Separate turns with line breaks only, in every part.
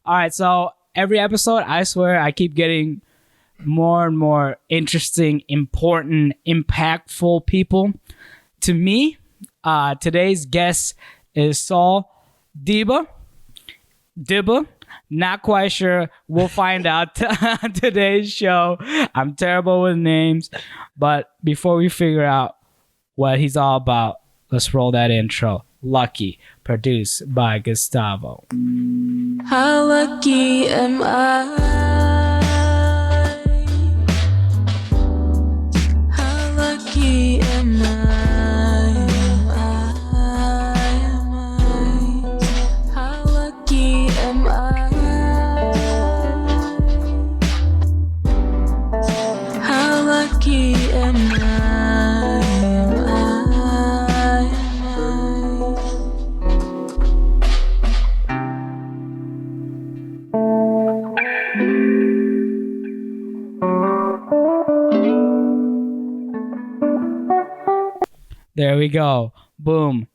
All right, so every episode, I swear, I keep getting more and more interesting, important, impactful people. To me, today's guest is SUL DIBBA. Not quite sure. We'll find out today's show. I'm terrible with names. But before we figure out what he's all about, let's roll that intro. Lucky, produced by Gustavo.
How lucky am I? How lucky am I? How lucky am I? How lucky am I?
There we go. Boom.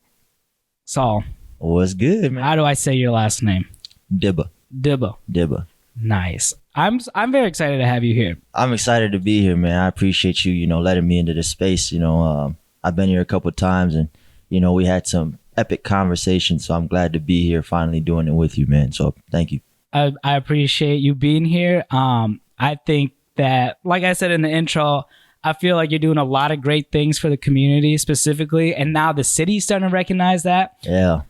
SUL.
What's good, man?
How do I say your last name?
Dibba.
Dibba. Nice. I'm very excited to have you here.
I'm excited to be here, man. I appreciate you, letting me into this space. I've been here a couple of times and, we had some epic conversations. So I'm glad to be here finally doing it with you, man. So thank you.
I appreciate you being here. I think that, like I said in the intro, I feel like you're doing a lot of great things for the community specifically. And now the city's starting to recognize that.
Yeah.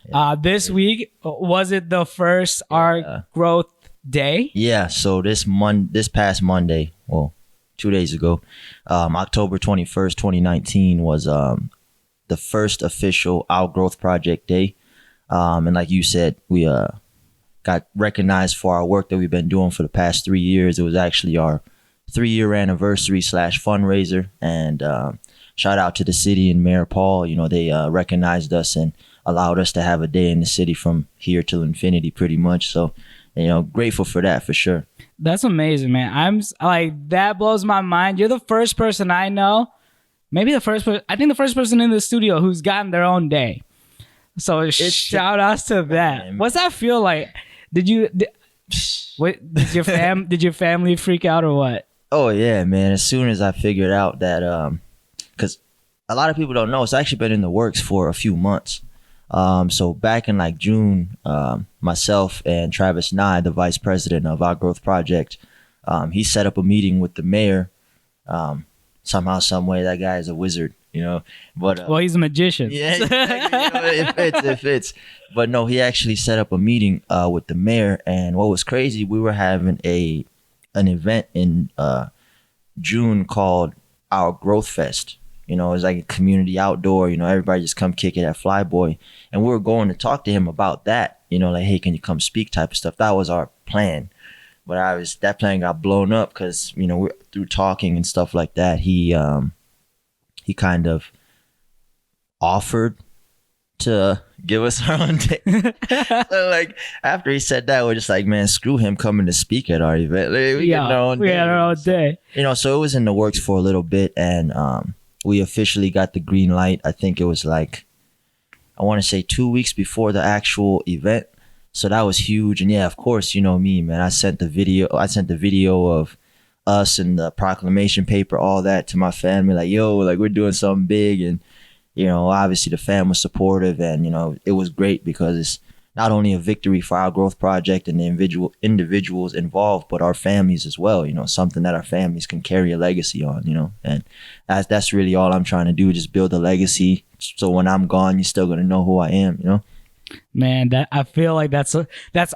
This week, was it the first Art Growth Day?
Yeah. So this past Monday, well, 2 days ago, October 21st, 2019 was the first official Outgrowth Project Day. And like you said, we got recognized for our work that we've been doing for the past 3 years. It was actually our 3-year anniversary / fundraiser, and shout out to the city and Mayor Paul. They recognized us and allowed us to have a day in the city from here till infinity, pretty much. So, grateful for that for sure.
That's amazing, man. I'm like, that blows my mind. You're the first person I know, maybe the first person, I think the first person in the studio who's gotten their own day. So shout outs to that. Man. What's that feel like? Did your family freak out or what?
Oh, yeah, man. As soon as I figured out that, because a lot of people don't know, it's actually been in the works for a few months. So back in like June, myself and Travis Nye, the vice president of our growth project, he set up a meeting with the mayor. Somehow, some way, that guy is a wizard, But
well, he's a magician.
Yeah, exactly. It fits. But no, he actually set up a meeting with the mayor. And what was crazy, we were having an event in June called our Growth Fest. It's like a community outdoor, everybody just come kick it at Flyboy. And we were going to talk to him about that, like, hey, can you come speak type of stuff. That was our plan. But that plan got blown up because, we're through talking and stuff like that. He kind of offered to give us our own day. So like after he said that, we're just like, man, screw him coming to speak at our event. We had our own day. So it was in the works for a little bit, and we officially got the green light. I think it was like, I want to say 2 weeks before the actual event. So that was huge. And yeah, of course, me, man. I sent the video of us and the proclamation paper, all that, to my family. Like, yo, like, we're doing something big. And obviously the fam was supportive, and, it was great because it's not only a victory for our growth project and the individuals involved, but our families as well, something that our families can carry a legacy on, and that's really all I'm trying to do, just build a legacy. So when I'm gone, you're still going to know who I am,
Man, that I feel like that's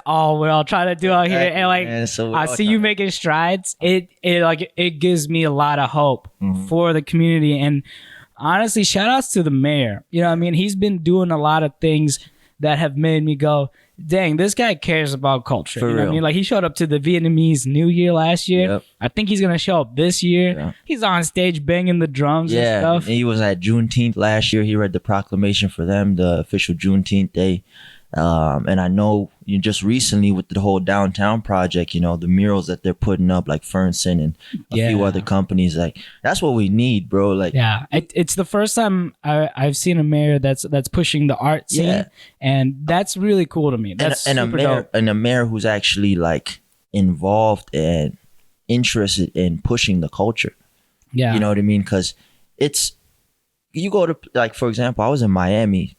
all we're all trying to do out here. And like,
man, so
I see you making strides. It gives me a lot of hope for the community. And honestly, shout outs to the mayor. He's been doing a lot of things that have made me go, dang, this guy cares about culture.
For
you know
real.
what I mean? Like, he showed up to the Vietnamese New Year last year.
Yep.
I think he's gonna show up this year.
Yeah.
He's on stage banging the drums and stuff.
He was at Juneteenth last year. He read the proclamation for them, the official Juneteenth day. And I know you just recently with the whole downtown project, you know, the murals that they're putting up, like Fernson and a few other companies, like that's what we need, bro. Like,
it's the first time I've seen a mayor that's pushing the art scene, and that's really cool to me. That's
and
super dope.
And a mayor who's actually like involved and interested in pushing the culture.
Yeah,
you know what I mean? Because you go to, like, for example, I was in Miami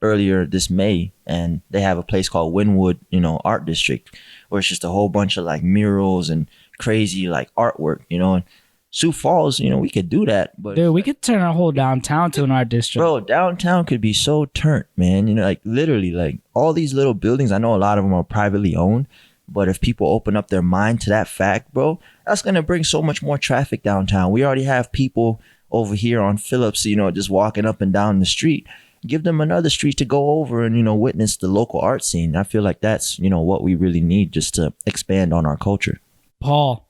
earlier this May, and they have a place called Wynwood, you know, Art District, where it's just a whole bunch of like murals and crazy like artwork, you know. And Sioux Falls, you know, we could do that, but
dude, we could turn our whole downtown to an art district.
Bro, downtown could be so turned, man. You know, like literally, like all these little buildings. I know a lot of them are privately owned, but if people open up their mind to that fact, bro, that's gonna bring so much more traffic downtown. We already have people over here on Phillips, you know, just walking up and down the street. Give them another street to go over and, you know, witness the local art scene. I feel like that's, you know, what we really need just to expand on our culture.
Paul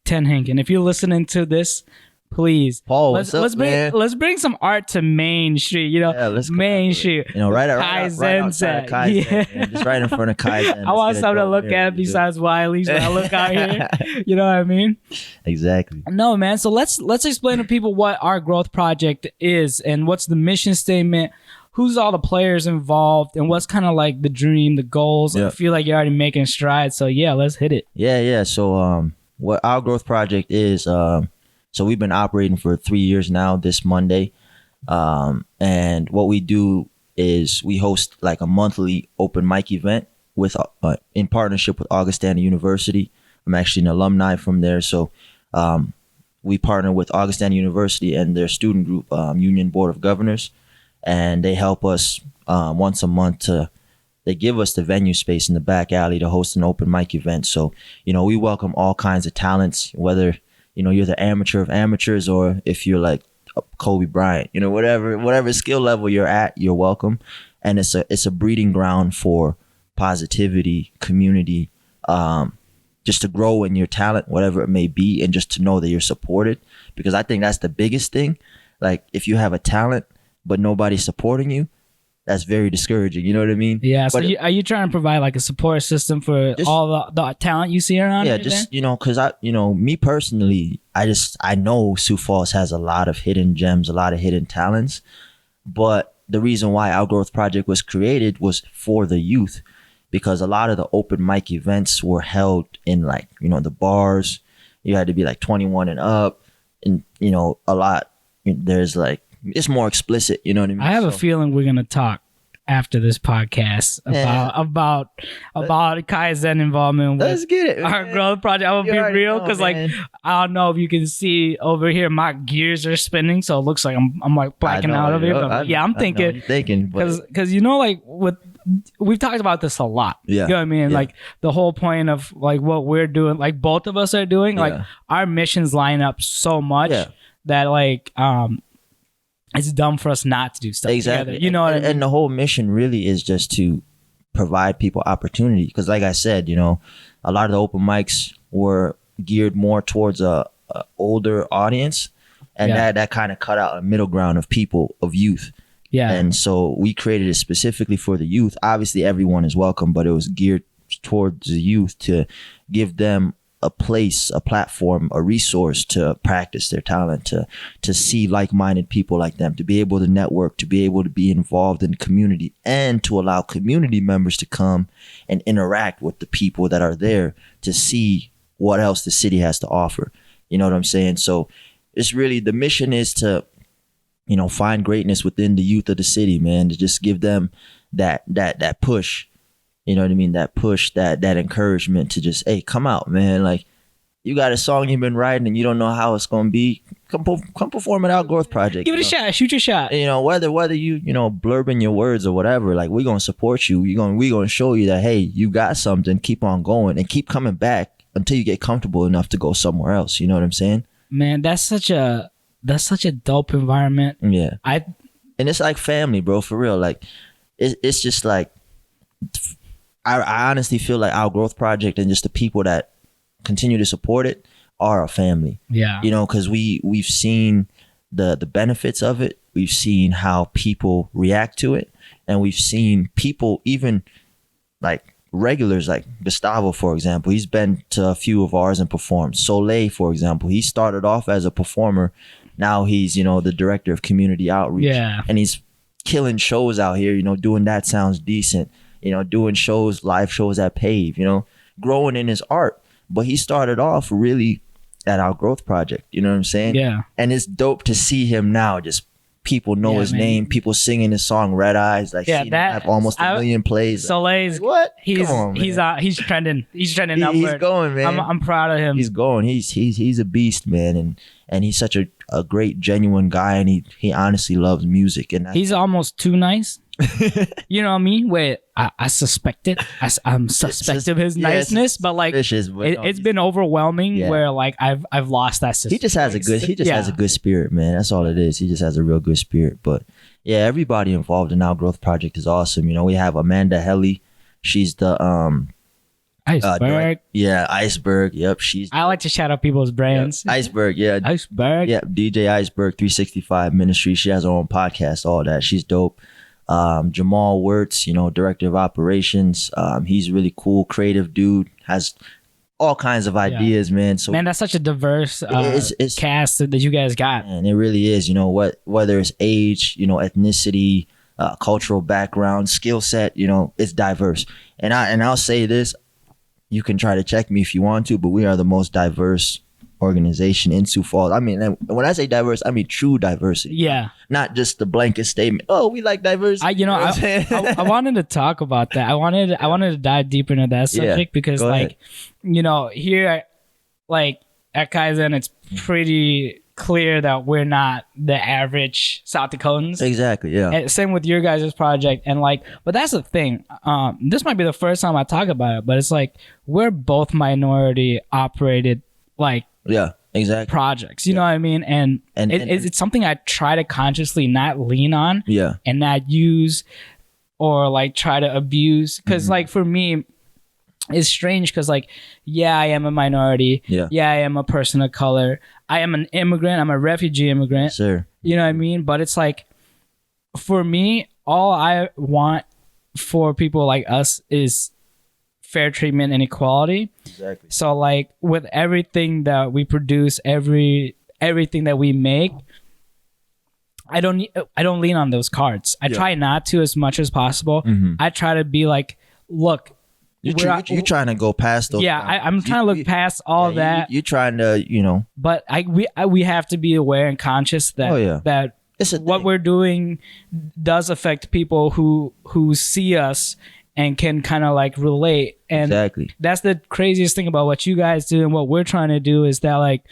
Tenhinken, if you're listening to this, please,
Paul,
let's
what's up, man?
let's bring some art to Main Street. You know,
let's go
Main Street.
You know, right outside of Kaizen, man, just right in front of Kaizen.
I want something to look at besides Wiley's when I look out here. You know what I mean?
Exactly.
No, man. So let's explain to people what our growth project is and what's the mission statement. Who's all the players involved and what's kind of like the dream, the goals. I feel like you're already making strides. So yeah, let's hit it.
Yeah. So what our growth project is, so we've been operating for 3 years now this Monday. And what we do is we host like a monthly open mic event with in partnership with Augustana University. I'm actually an alumni from there. So we partner with Augustana University and their student group, Union Board of Governors. And they help us once a month they give us the venue space in the back alley to host an open mic event. So, you know, we welcome all kinds of talents, whether, you know, you're the amateur of amateurs or if you're like Kobe Bryant, you know, whatever skill level you're at, you're welcome. And it's a breeding ground for positivity, community, just to grow in your talent, whatever it may be, and just to know that you're supported. Because I think that's the biggest thing. Like, if you have a talent, but nobody's supporting you, that's very discouraging. You know what I mean?
Yeah. So are you trying to provide like a support system for all the talent you see around?
Yeah, just, you know, because me personally, I know Sioux Falls has a lot of hidden gems, a lot of hidden talents. But the reason why our growth project was created was for the youth, because a lot of the open mic events were held in, like, you know, the bars. You had to be like 21 and up, and, you know, there's like, it's more explicit, you know what I mean?
I have a feeling we're gonna talk after this podcast about Kaizen involvement with
Let's get it,
our growth project. I'm gonna be real, because like, I don't know if you can see over here, my gears are spinning, so it looks like I'm like blacking out of it. But yeah, I'm thinking because you know, like we've talked about this a lot.
Yeah.
You know what I mean?
Yeah.
Like the whole point of like what we're doing, like both of us are doing, like our missions line up so much that like it's dumb for us not to do stuff together. You know what I mean?
And the whole mission really is just to provide people opportunity. Because like I said, you know, a lot of the open mics were geared more towards a older audience. And that kind of cut out a middle ground of people, of youth.
Yeah.
And so we created it specifically for the youth. Obviously, everyone is welcome, but it was geared towards the youth to give them a place, a platform, a resource to practice their talent, to see like-minded people like them, to be able to network, to be able to be involved in the community, and to allow community members to come and interact with the people that are there to see what else the city has to offer. You know what I'm saying? So it's really, the mission is to, you know, find greatness within the youth of the city, man, to just give them that push. You know what I mean? That push, that encouragement to just, hey, come out, man. Like, you got a song you've been writing and you don't know how it's going to be. Come perform at our growth project.
Give it a shot. Shoot your shot.
You know, whether you know, blurbing your words or whatever, like, we're going to support you. We're going to show you that, hey, you got something. Keep on going and keep coming back until you get comfortable enough to go somewhere else. You know what I'm saying? Man,
that's such a dope environment.
Yeah. And it's like family, bro, for real. Like, it's just like, I honestly feel like our growth project and just the people that continue to support it are a family.
Yeah.
You know, because we've seen the benefits of it. We've seen how people react to it, and we've seen people, even like regulars, like Gustavo, for example. He's been to a few of ours and performed. Soleil, for example, he started off as a performer. Now he's, you know, the director of community outreach.
Yeah.
And he's killing shows out here, you know, doing That Sounds Decent, you know, doing shows, live shows at Pave, you know, growing in his art. But he started off really at our growth project, you know what I'm saying?
Yeah.
And it's dope to see him now. Just people know his name, people singing his song Red Eyes. Like,
Yeah,
seeing him have almost 1 million plays.
Soleil's,
Like, what?
He's
Come on, man.
he's trending. He's trending upward.
He's going, man.
I'm proud of him.
He's going. He's a beast, man. And he's such a great, genuine guy, and he honestly loves music. And
He's almost too nice. You know what I mean? Where I suspect it. I'm suspect of his niceness, but like it's been overwhelming.
Yeah.
Where like I've lost that.
He just has a good. He just has a good spirit, man. That's all it is. He just has a real good spirit. But yeah, everybody involved in our growth project is awesome. You know, we have Amanda Helly. She's the
Iceberg.
Iceberg. Yep,
I like to shout out people's brands.
Iceberg. Yeah,
Iceberg.
Yeah, DJ Iceberg 365 Ministry. She has her own podcast. All that. She's dope. Jamal Wirtz, you know, director of operations. He's really cool, creative dude. Has all kinds of ideas, man. So
man, that's such a diverse
it's
cast that you guys got.
And it really is. You know whether it's age, you know, ethnicity, cultural background, skill set. You know, it's diverse. And I'll say this. You can try to check me if you want to, but we are the most diverse organization in Sioux Falls. I mean, when I say diverse, I mean true diversity.
Yeah.
Not just the blanket statement. Oh, we like diversity.
I wanted to talk about that. I wanted to dive deeper into that subject because, like, you know, here, like at Kaizen, it's pretty clear that we're not the average South Dakotans.
Exactly. Yeah.
And same with your guys' project, and like, but that's the thing. This might be the first time I talk about it, but it's like we're both minority operated, like.
Yeah, exactly.
Projects, you know what I mean? And it's something I try to consciously not lean on, and not use or like try to abuse. Because like for me, it's strange because like, yeah, I am a minority. Yeah, I am a person of color. I am an immigrant. I'm a refugee immigrant.
Sure.
You know what I mean? But it's like, for me, all I want for people like us is fair treatment and equality.
Exactly.
So like with everything that we produce, everything that we make, I don't lean on those cards. I try not to as much as possible. I try to be like, look,
you're trying to go past those.
Yeah, I'm trying to look past all that.
You're trying to, you know.
But we have to be aware and conscious that that what we're doing does affect people who see us and can kind of like relate. And that's the craziest thing about what you guys do and what we're trying to do is that like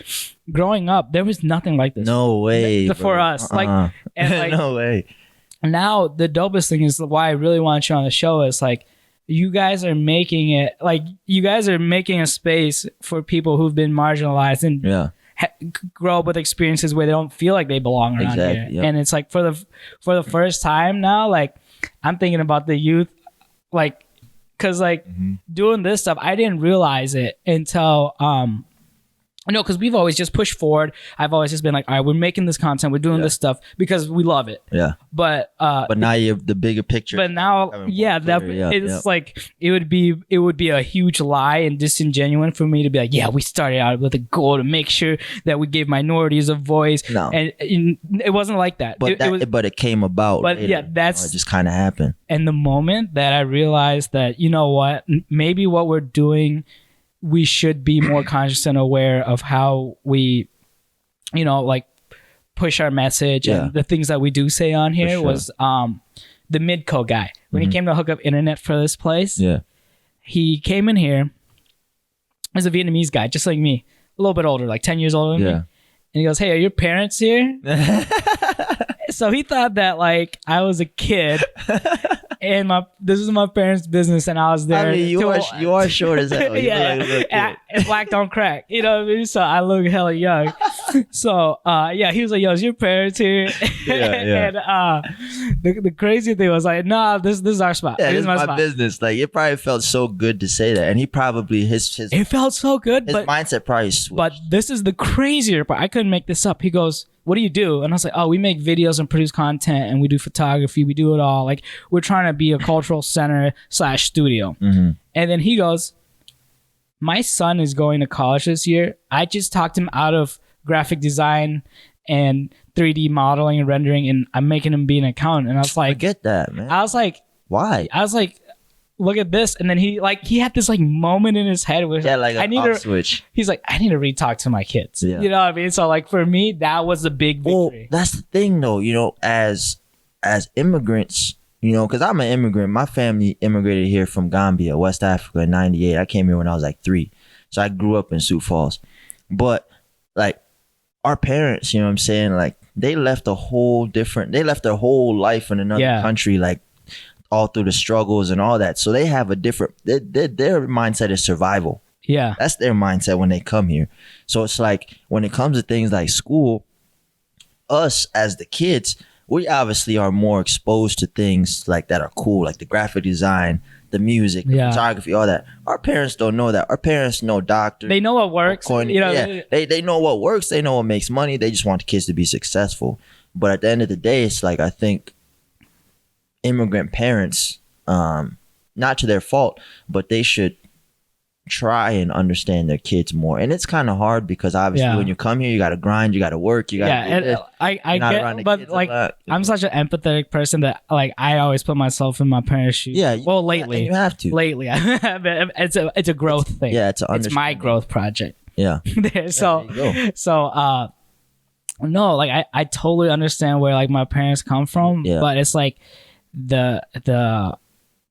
growing up, there was nothing like this.
No way.
For us. Like, and like,
no way.
Now the dopest thing is why I really want you on the show is like, you guys are making it like you guys are making a space for people who've been marginalized and grow up with experiences where they don't feel like they belong around here. Yep. And it's like for the first time now, like I'm thinking about the youth. Like, cause like doing this stuff, I didn't realize it until, because we've always just pushed forward. I've always just been like, all right, we're making this content, we're doing this stuff because we love it. Yeah. But
now you have the bigger picture.
But now, it's like it would be a huge lie and disingenuous for me to be like, yeah, we started out with a goal to make sure that we gave minorities a voice. No, and it wasn't like that.
But it came about.
But
later.
It
just kind of happened.
And the moment that I realized that, you know what, maybe what we're doing, we should be more conscious and aware of how we, you know, like push our message and the things that we do say on here was the Midco guy. When he came to hook up internet for this place, he came in here as a Vietnamese guy, just like me, a little bit older, like 10 years older than me. And he goes, hey, are your parents here? So he thought that like I was a kid. And this is my parents' business, and I was there.
I mean, you are short as hell.
And black don't crack. You know what I mean? So I look hella young. So yeah, he was like, yo, is your parents here?
Yeah.
And the crazy thing was like, nah, this is our spot.
Yeah,
This
this
is
is
my
my
spot.
business. Like it probably felt so good to say that, and he probably his
It felt so good,
his
but
mindset probably switched.
But this is the crazier part. I couldn't make this up. He goes, what do you do? And I was like, oh, we make videos and produce content and we do photography. We do it all. Like, we're trying to be a cultural center / studio.
Mm-hmm.
And then he goes, my son is going to college this year. I just talked him out of graphic design and 3D modeling and rendering, and I'm making him be an accountant. And I was
I
like,
get that, man.
I was like,
Why?
look at this. And then he had this like moment in his head where
Yeah, like
I
an
need
off
to,
switch.
he's like, I need to re-talk to my kids.
Yeah.
You know what I mean? So like for me, that was a big
Well,
victory.
that's the thing, though. You know, as immigrants, you know, because I'm an immigrant. My family immigrated here from Gambia, West Africa, in '98. I came here when I was like 3, so I grew up in Sioux Falls. But like our parents, you know what I'm saying? Like they left their whole life in another
Yeah.
country, like all through the struggles and all that. So they have a different. Their mindset is survival.
Yeah.
That's their mindset when they come here. So it's like when it comes to things like school, us as the kids, we obviously are more exposed to things like that are cool, like the graphic design, the music, the
Yeah.
photography, all that. Our parents don't know that. Our parents know doctors.
They know what works.
corny-
You know,
yeah, they know what works. They know what makes money. They just want the kids to be successful. But at the end of the day, it's like I think immigrant parents, not to their fault, but they should try and understand their kids more. And it's kind of hard because obviously
Yeah.
when you come here, you got to grind, you got to work, you got to
yeah, and I
not around the
get, but
kids a
like
lot.
I'm such an empathetic person that like I always put myself in my parents' shoes.
Yeah,
Well,
and
lately,
you have to.
lately, it's a growth thing.
Yeah, it's
it's my growth project.
Yeah.
so
there you go.
so no, like I totally understand where like my parents come from,
Yeah.
but it's like the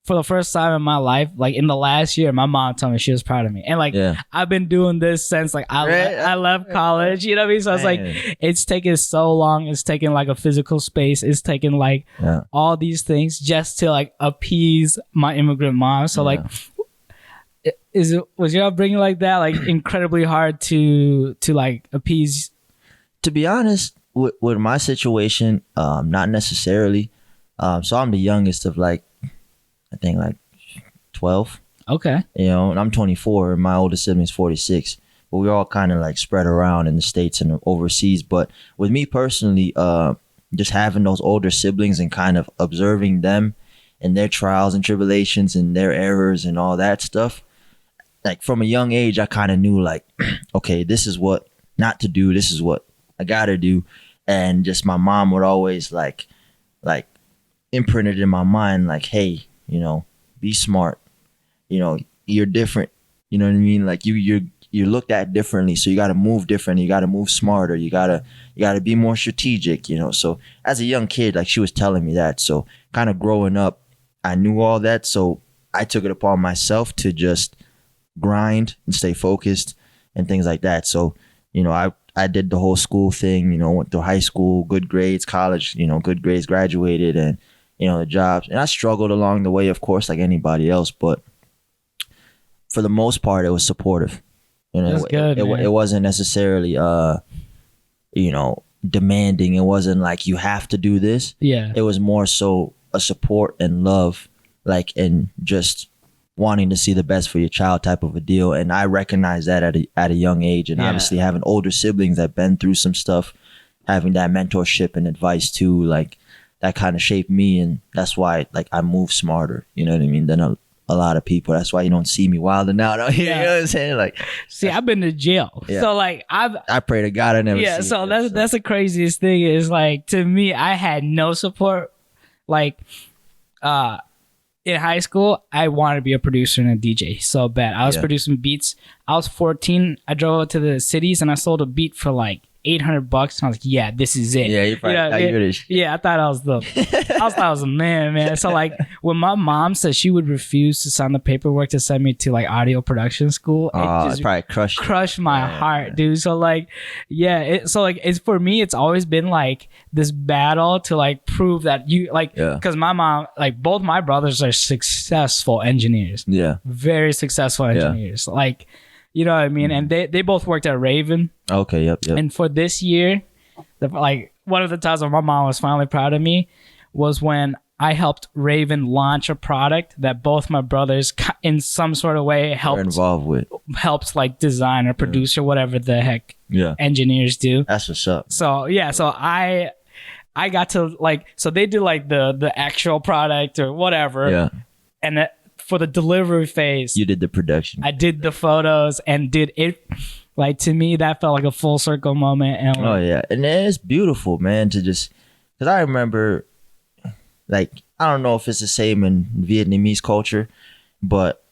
for the first time in my life, like in the last year, my mom told me she was proud of me. And like,
Yeah.
I've been doing this since like I left college, you know what I mean? So it's like,
Man.
it's taken so long. It's taken like a physical space. It's taken like
Yeah.
all these things just to like appease my immigrant mom. So like, was your upbringing like that? Like incredibly hard to like appease?
To be honest, with my situation, not necessarily. So I'm the youngest of like, I think like 12,
Okay.
you know, and I'm 24 and my oldest sibling's 46. But we're all kind of like spread around in the States and overseas. But with me personally, just having those older siblings and kind of observing them and their trials and tribulations and their errors and all that stuff, like from a young age, I kind of knew like, okay, this is what not to do. This is what I gotta do. And just my mom would always like imprinted in my mind, like, hey, you know, be smart. You know, you're different. You know what I mean? Like you're looked at differently. So you gotta move different. You gotta move smarter. You gotta be more strategic, you know. So as a young kid, like she was telling me that. So kind of growing up, I knew all that. So I took it upon myself to just grind and stay focused and things like that. So, you know, I did the whole school thing, you know, went through high school, good grades, college, you know, good grades, graduated, and, you know, the jobs. And I struggled along the way, of course, like anybody else, but for the most part, it was supportive. You know,
That's good, man.
it wasn't necessarily, you know, demanding. It wasn't like you have to do this.
Yeah.
It was more so a support and love, like, and just wanting to see the best for your child type of a deal. And I recognize that at a young age. And
Yeah.
obviously having older siblings that been through some stuff, having that mentorship and advice too, like that kind of shaped me. And that's why like I move smarter, you know what I mean, than a lot of people. That's why you don't see me wilding out out here.
Yeah.
You know what I'm saying? Like,
See, I've been to jail.
Yeah.
So like
I pray to God I never
yeah,
see
so
it.
that's the craziest thing is like to me, I had no support. Like in high school, I wanted to be a producer and a DJ so bad. I was
Yeah.
producing beats. I was 14. I drove out to the cities and I sold a beat for like $800. And I was like, yeah, this is it.
Yeah, you probably thought you were this shit.
Yeah, I thought I was thought I was a man. So like when my mom said she would refuse to sign the paperwork to send me to like audio production school,
Oh,
it
it's
just
probably crushed.
crushed my heart, dude. So like, yeah, so like it's for me, it's always been like this battle to like prove that you like,
Yeah.
because my mom, like both my brothers are successful engineers,
Yeah.
very successful engineers. Like You know what I mean? And they both worked at Raven.
Okay, yep.
And for this year, one of the times when my mom was finally proud of me was when I helped Raven launch a product that both my brothers in some sort of way
We're involved with.
helps like design or produce or whatever the heck engineers do.
That's what's up.
So yeah, so I got to so they did like the actual product or whatever.
Yeah.
And for the delivery phase,
You did the production.
I did the photos and did it. Like to me, that felt like a full circle moment. And
Oh yeah, and it's beautiful, man. To just because I remember, like, I don't know if it's the same in Vietnamese culture, but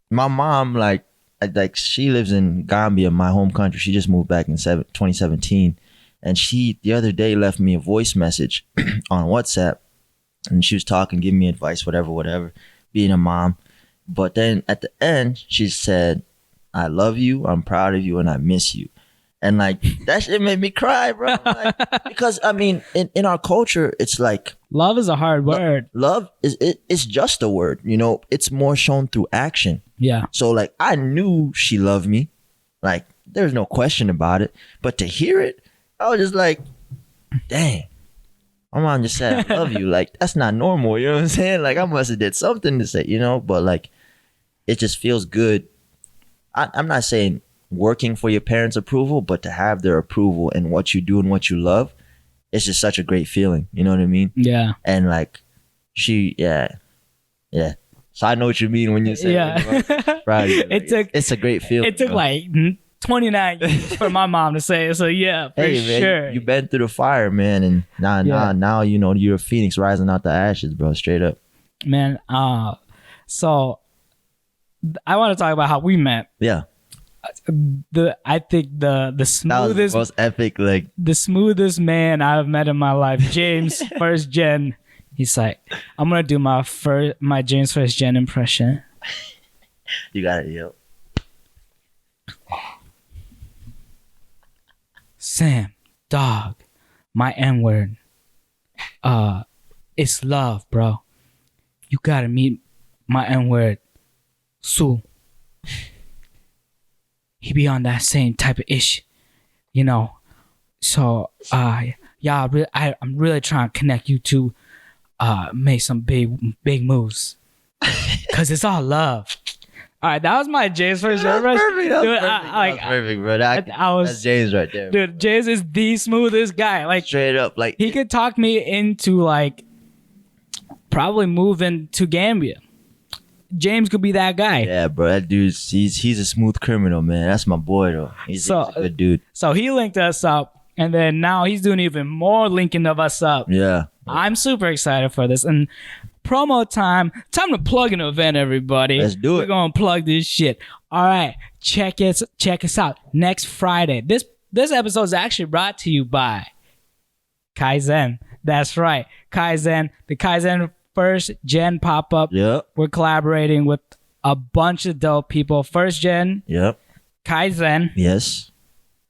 my mom, like she lives in Gambia, my home country. She just moved back in 2017, and she the other day left me a voice message on WhatsApp, and she was talking, giving me advice, whatever, being a mom. But then at the end, she said, "I love you, I'm proud of you, and I miss you." And like that shit made me cry, bro. Like, because I mean, in our culture, it's like
love is a hard word.
love it's just a word, you know. It's more shown through action.
Yeah.
So like I knew she loved me, like there's no question about it. But to hear it, I was just like, dang. My mom just said, "I love you." Like that's not normal, you know what I'm saying? Like I must have did something to say, you know. But like, it just feels good. I'm not saying working for your parents' approval, but to have their approval in what you do and what you love, it's just such a great feeling. You know what I mean?
Yeah.
And like, yeah. So I know what you mean when you say, proud of you. Like, it's a great feeling.
It took like 29 years for my mom to say it. So yeah, for
man,
sure.
You've been through the fire, man, and now you know you're a phoenix rising out the ashes, bro. Straight up,
man. So I want to talk about how we met.
Yeah.
I think the
That was
smoothest,
the most epic, like
the smoothest man I've met in my life. James, first gen. He's like, I'm gonna do my James first gen impression.
you got it, yo.
Sam, dog, my N word. It's love, bro. You gotta meet my N word, SUL. He be on that same type of ish, you know. So, I'm really trying to connect you two, make some big moves, cause it's all love. All right, that was my James first.
That's perfect. That's
Dude,
perfect, bro. That's James right there.
Dude, James is the smoothest guy. Like
Straight up, like
he could talk me into like probably moving to Gambia. James could be that guy.
Yeah, bro. That dude's he's a smooth criminal, man. That's my boy, though. He's a good dude.
So he linked us up, and then now he's doing even more linking of us up.
Yeah.
I'm super excited for this. And promo time to plug an event, everybody.
Let's do it.
We're gonna plug this shit. All right, check us out next Friday. This episode is actually brought to you by Kaizen. That's right, Kaizen. The Kaizen First Gen pop-up.
Yep.
We're collaborating with a bunch of dope people. First Gen,
Yep.
Kaizen,
Yes.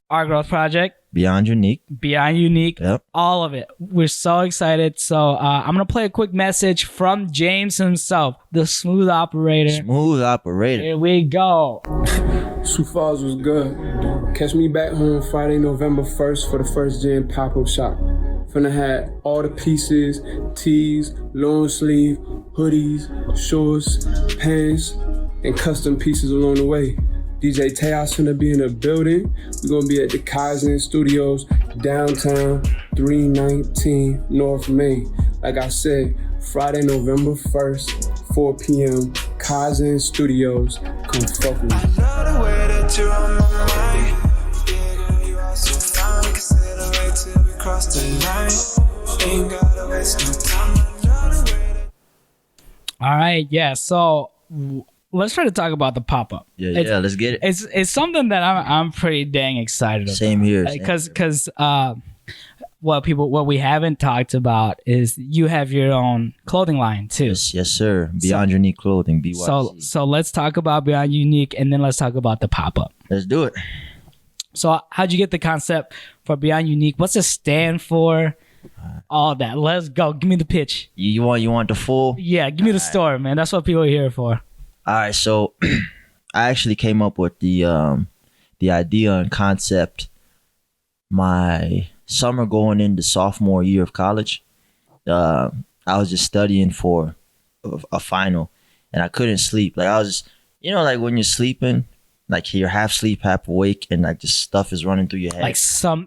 Our Growth Project,
Beyond Unique.
Beyond Unique,
Yep.
all of it. We're so excited. So I'm going to play a quick message from James himself, the smooth operator.
Smooth operator.
Here we go.
SUL Falls was good. Catch me back home Friday, November 1st for the First Gen pop-up shop. Finna have all the pieces, tees, long sleeve, hoodies, shorts, pants, and custom pieces along the way. DJ Teos finna be in the building. We're gonna be at the Kaizen Studios, downtown, 319 North Main. Like I said, Friday, November 1st, 4 p.m., Kaizen Studios. Come fuck with me.
Love the way that you're on my mind. Yeah, girl, you are so fine. We can celebrate till we cross the line. Ain't gotta waste no time. Love the way that
All right. Yeah. So let's try to talk about the pop-up.
Yeah, let's get it.
It's something that I'm pretty dang excited about.
Same here.
Because what we haven't talked about is you have your own clothing line too.
Yes, sir. Beyond Unique Clothing, BYC.
So let's talk about Beyond Unique, and then let's talk about the pop-up.
Let's do it.
So how'd you get the concept for Beyond Unique? What's it stand for? All that. Let's go. Give me the pitch.
You want the full?
Yeah, give me the story, man. That's what people are here for.
All right, so I actually came up with the idea and concept my summer going into sophomore year of college. I was just studying for a final, and I couldn't sleep. Like I was just, like when you're sleeping, like you're half asleep, half awake, and like just stuff is running through your head.
Like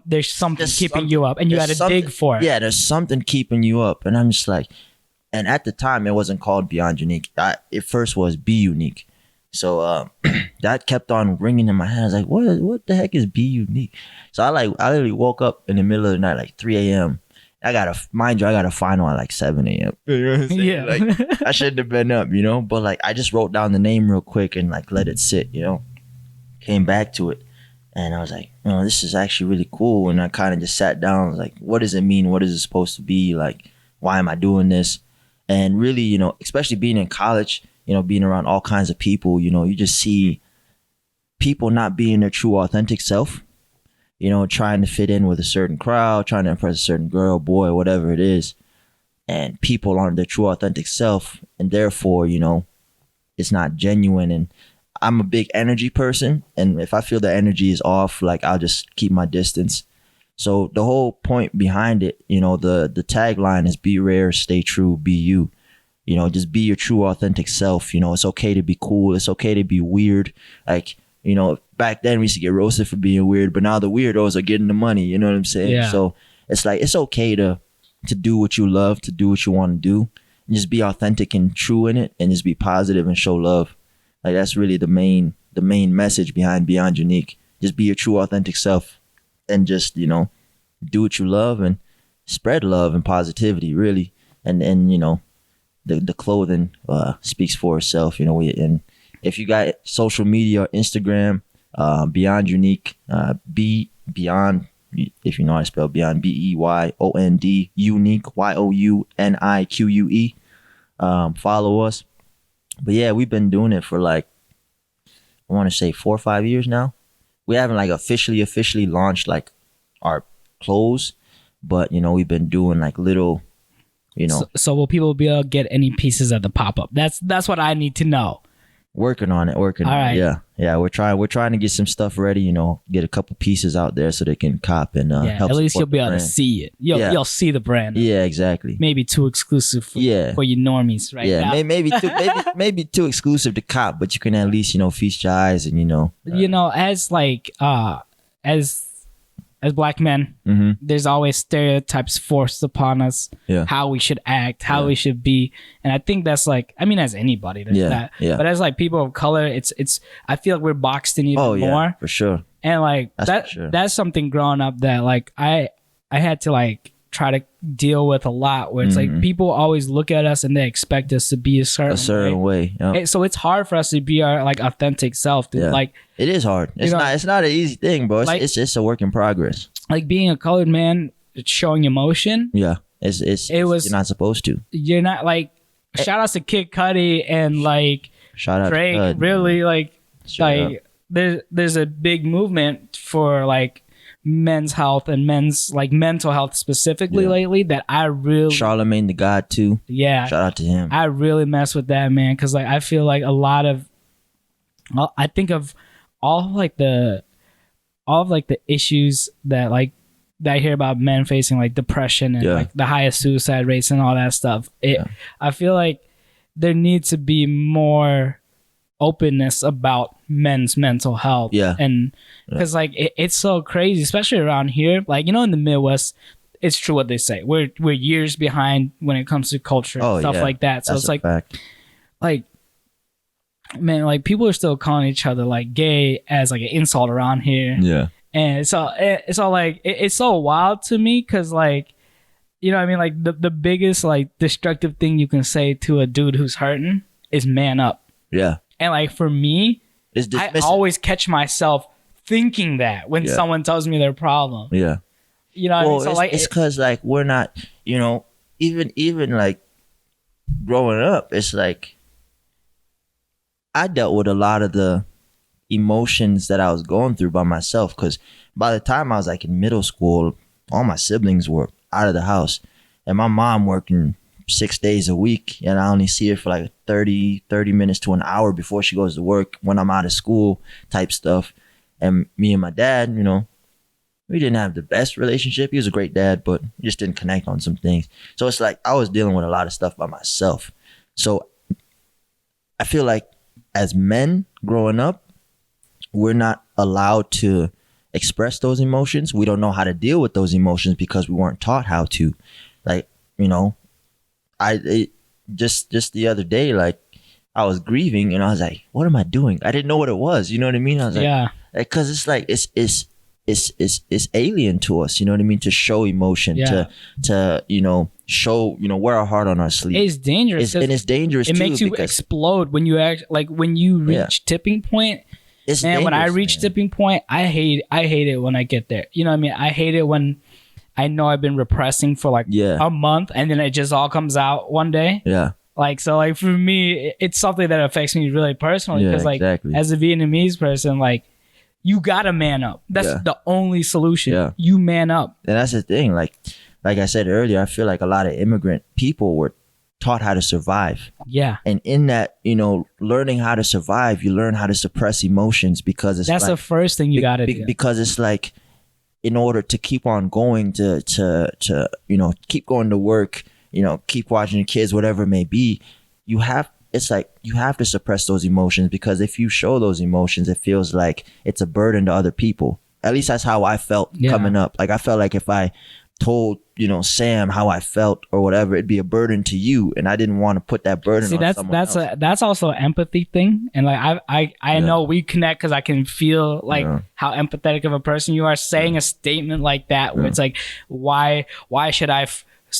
there's something keeping you up, and you got to dig for it.
Yeah, there's something keeping you up, and I'm just like, and at the time it wasn't called Beyond Unique. It first was Be Unique. So that kept on ringing in my head. I was like, what the heck is Be Unique? So I literally woke up in the middle of the night, like 3 a.m. I got a final at like 7 a.m. You know what I'm saying?
Yeah.
Like I shouldn't have been up, but like I just wrote down the name real quick and like let it sit, Came back to it, and I was like, this is actually really cool. And I kind of just sat down. I was like, what does it mean? What is it supposed to be? Like, why am I doing this? And really, especially being in college, being around all kinds of people, you just see people not being their true authentic self, trying to fit in with a certain crowd, trying to impress a certain girl, boy, whatever it is. And people aren't their true authentic self. And therefore, it's not genuine. And I'm a big energy person. And if I feel the energy is off, like I'll just keep my distance. So the whole point behind it, the tagline is be rare, stay true, be you. Just be your true authentic self. It's okay to be cool. It's okay to be weird. Like, back then we used to get roasted for being weird, but now the weirdos are getting the money. You know what I'm saying?
Yeah.
So it's like, it's okay to do what you love, to do what you want to do, and just be authentic and true in it, and just be positive and show love. Like that's really the main message behind Beyond Unique. Just be your true authentic self, and just, do what you love and spread love and positivity, really. And the clothing speaks for itself, and if you got social media or Instagram, Beyond Unique, Beyond, if you know how to spell Beyond, BEYOND, Unique, YOUNIQUE. Follow us. But yeah, we've been doing it for like, I want to say 4 or 5 years now. We haven't like officially launched like our clothes, but we've been doing like little,
So will people be able to get any pieces of the pop-up? That's what I need to know.
Working on it.
right.
Yeah. We're trying to get some stuff ready. Get a couple pieces out there so they can cop and help.
At least you'll be able to
brand.
see it. You'll see the brand.
Yeah, exactly.
Maybe too exclusive for you normies right now.
Yeah, maybe too exclusive to cop, but you can at least feast your eyes and as black men, there's always stereotypes forced upon us, how we should act, how we should be. And I think that's like, as anybody, there's that. Yeah. But as like people of color, it's I feel like we're boxed in even more. For sure.
And like that's something growing up that like I had to like try to deal with a lot, where it's like people always look at us and they expect us to be a certain way. Yep. So it's hard for us to be our like authentic self. Like it
is hard. It's not an easy thing, bro. It's just a work in progress.
Like being a colored man, it's showing emotion.
Yeah, you're not supposed to.
You're not like. Shout outs to Kid Cudi and like
shout out
Drake.
to
really like there's a big movement for like men's health and men's like mental health specifically lately that I really
Charlemagne the God too.
Yeah,
shout out to him.
I really mess with that, man, because like I feel like a lot of I think of all of the issues that I hear about men facing, like depression and like the highest suicide rates and all that stuff. I feel like there needs to be more openness about men's mental health. And because like it's so crazy, especially around here, like in the Midwest, it's true what they say, we're years behind when it comes to culture and stuff like that. So that's, it's like fact. Like, man, like people are still calling each other like gay as like an insult around here. And it's all like it's so wild to me, because like, like the biggest like destructive thing you can say to a dude who's hurting is man up. And like for me, I always catch myself thinking that when someone tells me their problem. What I mean? So
it's because like we're not, even like growing up, it's like I dealt with a lot of the emotions that I was going through by myself, because by the time I was like in middle school, all my siblings were out of the house and my mom working 6 days a week, and I only see her for like 30 minutes to an hour before she goes to work when I'm out of school type stuff. And me and my dad, you know, we didn't have the best relationship. He was a great dad, but we just didn't connect on some things. So it's like I was dealing with a lot of stuff by myself. So I feel like as men growing up, we're not allowed to express those emotions. We don't know how to deal with those emotions because we weren't taught how to. Like, you know, just the other day, like I was grieving and I was like, what am I doing? I didn't know what it was. You know what I mean? I was like,
Yeah.
Because it's like it's alien to us. You know what I mean? To show emotion,
Yeah.
to you know, show, you know, wear our heart on our sleeve.
It's dangerous.
And it's dangerous
It
too.
makes you
because
explode when you act like when you reach tipping point.
it's
Man, when I
dangerous,
reach
man.
tipping point, I hate it when I get there. You know what I mean? I hate it when I know I've been repressing for like
Yeah.
a month and then it just all comes out one day.
Yeah.
Like, so like for me, it's something that affects me really personally
Yeah,
because like
exactly.
as a Vietnamese person, like you gotta man up. That's
Yeah.
the only solution.
Yeah.
You man up.
And that's the thing. Like I said earlier, I feel like a lot of immigrant people were taught how to survive.
Yeah.
And in that, you know, learning how to survive, you learn how to suppress emotions because it's
That's
like,
the first thing you gotta do.
because it's like in order to keep on going to you know, keep going to work, you know, keep watching the kids, whatever it may be, it's like you have to suppress those emotions because if you show those emotions, it feels like it's a burden to other people. At least that's how I felt coming up. Like I felt like if I told, you know, Sam how I felt or whatever, it'd be a burden to you, and I didn't want to put that burden on someone else.
That's also an empathy thing, and like I know we connect because I can feel like how empathetic of a person you are. Saying a statement like that, where it's like, why should I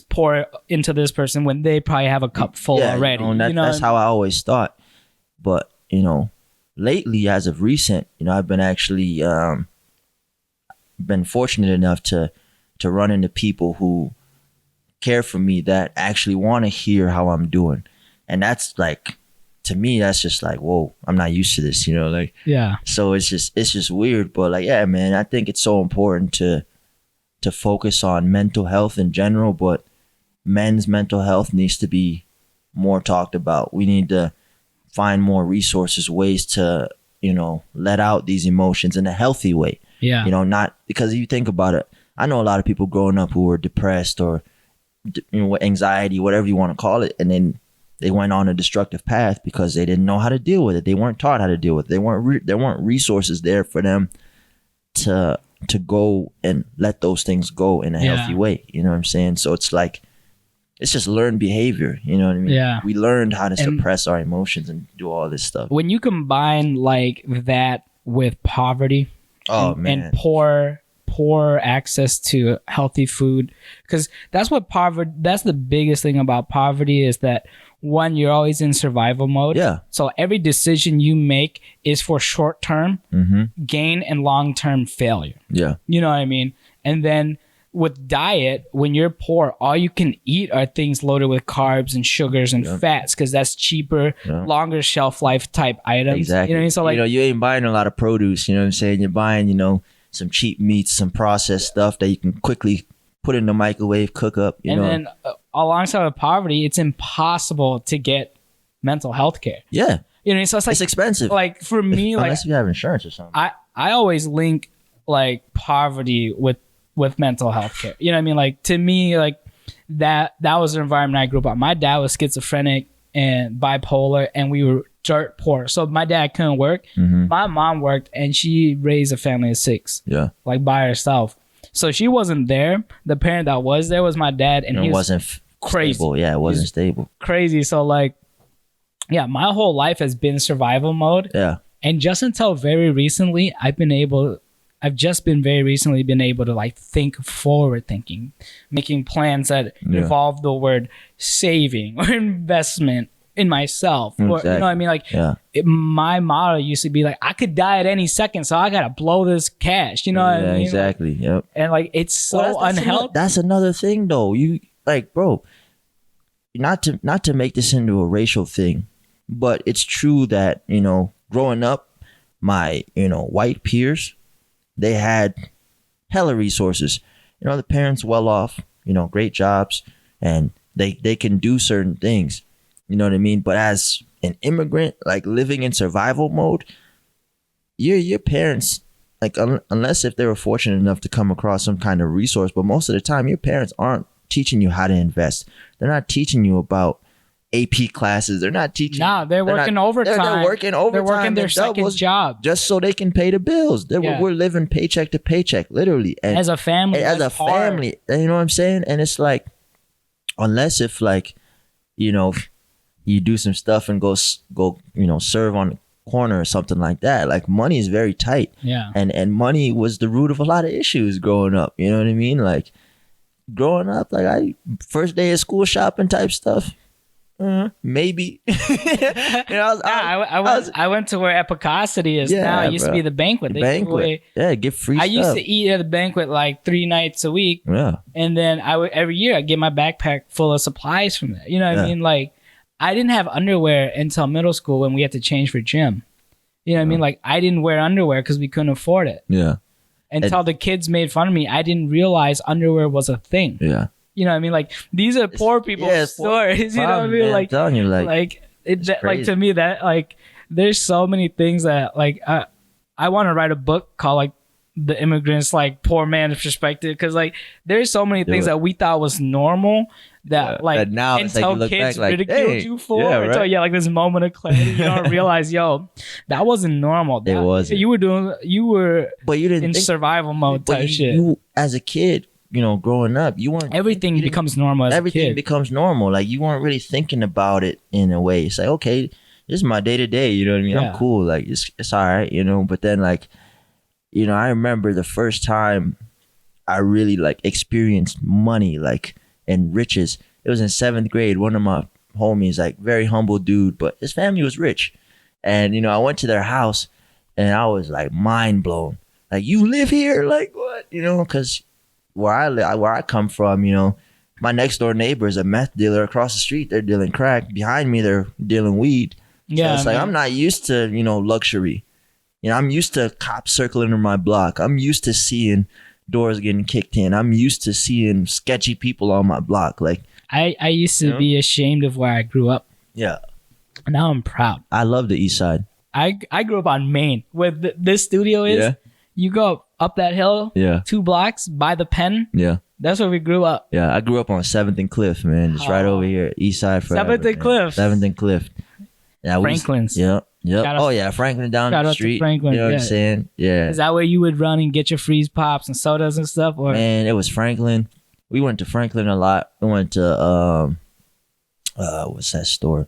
pour into this person when they probably have a cup full already?
You know, that's how I always thought. But you know, lately, as of recent, you know, I've been actually been fortunate enough to run into people who care for me that actually want to hear how I'm doing. And that's like, to me, that's just like, whoa, I'm not used to this, you know, like,
Yeah.
so it's just weird. But like, yeah, man, I think it's so important to focus on mental health in general, but men's mental health needs to be more talked about. We need to find more resources, ways to, you know, let out these emotions in a healthy way.
Yeah.
You know, not because you think about it, I know a lot of people growing up who were depressed or, you know, anxiety, whatever you want to call it, and then they went on a destructive path because they didn't know how to deal with it. They weren't taught how to deal with it. There weren't resources there for them to go and let those things go in a healthy way. You know what I'm saying? So it's like, it's just learned behavior. You know what I mean?
Yeah.
We learned how to suppress our emotions and do all this stuff.
When you combine like that with poverty and poor access to healthy food, because that's the biggest thing about poverty is that, one, you're always in survival mode.
Yeah.
So every decision you make is for short-term gain and long-term failure.
Yeah.
You know what I mean? And then with diet, when you're poor, all you can eat are things loaded with carbs and sugars and fats because that's cheaper, longer shelf life type items.
Exactly.
You know what I mean? So like,
you know, you ain't buying a lot of produce. You know what I'm saying? You're buying, you know, some cheap meats, some processed stuff that you can quickly put in the microwave, cook up. You know?
then alongside with poverty, it's impossible to get mental health care.
Yeah.
You know, so it's like
It's expensive.
Like for me, like
unless you have insurance or something.
I always link like poverty with mental health care. You know what I mean? Like to me, like that was the environment I grew up in. My dad was schizophrenic and bipolar, and we were dirt poor. So my dad couldn't work. My mom worked, and she raised a family of 6.
Yeah.
Like by herself. So she wasn't there. The parent that was there was my dad, and he
wasn't
crazy.
Stable. Yeah, it wasn't stable.
Crazy. So like, yeah, my whole life has been survival mode.
Yeah.
And just until very recently, I've just been very recently been able to like think forward thinking, making plans that involve the word saving or investment in myself. Or, you know what I mean? Like my motto used to be like, I could die at any second, so I got to blow this cash. You know what I mean?
Exactly. Yep.
And like, it's so unhealthy.
That's another thing though. You like, bro, not to make this into a racial thing, but it's true that, you know, growing up, my, you know, white peers, they had hella resources. You know, the parents well off, you know, great jobs, and They can do certain things. You know what I mean? But as an immigrant, like living in survival mode, your parents, like unless if they were fortunate enough to come across some kind of resource, but most of the time your parents aren't teaching you how to invest. They're not teaching you about AP classes. They're not teaching.
Nah, they're working overtime.
They're working overtime.
They're working their second job
just so they can pay the bills. We're living paycheck to paycheck, literally. And
as a family.
as a family, you know what I'm saying? And it's like, unless if like, you know, you do some stuff and go, you know, serve on the corner or something like that. Like money is very tight.
Yeah.
And money was the root of a lot of issues growing up. You know what I mean? Like growing up, like first day of school shopping type stuff. Maybe. You know,
I went to where Epicosity is now. It used to be the banquet.
Get free stuff.
I used to eat at the banquet like 3 nights a week.
Yeah.
And then every year I get my backpack full of supplies from there. You know what I mean? Like I didn't have underwear until middle school when we had to change for gym. You know what I mean? Like I didn't wear underwear because we couldn't afford it.
Yeah.
Until the kids made fun of me, I didn't realize underwear was a thing.
Yeah.
You know what I mean? Like these are poor people's stories. You know what I mean?
Man,
like,
I'm telling you,
like to me that like there's so many things that like I want to write a book called like The Immigrant's like Poor Man's Perspective, because like there's so many things that we thought was normal that like
that now
until
like
kids
back, like,
ridiculed you for
right?
until like this moment of clarity, you don't realize, yo, that wasn't normal.
It wasn't.
You were
but you didn't
in
think,
survival mode type shit.
You, as a kid, you know, growing up, you weren't.
Everything becomes normal as a
everything
kid.
becomes normal. Like you weren't really thinking about it in a way. It's like, okay, this is my day to day. You know what I mean?
Yeah.
I'm cool. Like it's all right. You know. But then like, you know, I remember the first time I really like experienced money, like and riches. It was in 7th grade. One of my homies, like very humble dude, but his family was rich. And you know, I went to their house, and I was like mind blown. Like, you live here? Like what? You know, because where I come from, you know, my next door neighbor is a meth dealer across the street. They're dealing crack. Behind me, they're dealing weed.
Yeah,
so it's like I'm not used to, you know, luxury. You know, I'm used to cops circling in my block. I'm used to seeing doors getting kicked in. I'm used to seeing sketchy people on my block. Like
I used to be ashamed of where I grew up.
Yeah.
Now I'm proud.
I love the East Side.
I grew up on Main, where this studio is.
Yeah.
You go up that hill,
Yeah.
2 blocks by the Pen.
Yeah.
That's where we grew up.
Yeah. I grew up on 7th and Cliff, man. Just right over here. East Side forever.
7th and Cliff.
7th and Cliff. Yeah,
Franklin's.
Yep.
Shout out-
Oh, yeah. Franklin down
shout
the
out to
street.
Franklin,
You know what
yeah.
I'm saying? Yeah.
Is that where you would run and get your freeze pops and sodas and stuff? Or
Man, it was Franklin. We went to Franklin a lot. We went to, what's that store?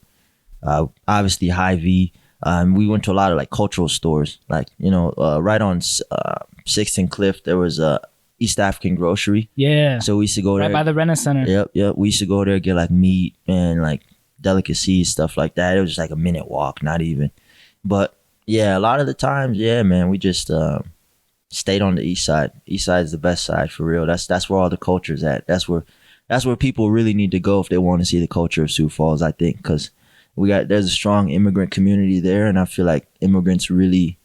Obviously High V. We went to a lot of like cultural stores, like, you know, right on 6th and Cliff, there was a East African grocery.
yeah,
So we used to go there.
right by the Renner Center.
Yep. We used to go there, get like meat and like delicacies, stuff like that. It was just like a minute walk, not even. But yeah, a lot of the times, yeah, man, we just stayed on the East Side. East Side is the best side for real. That's where all the culture's at. That's where people really need to go if they want to see the culture of Sioux Falls, I think, because there's a strong immigrant community there, and I feel like immigrants really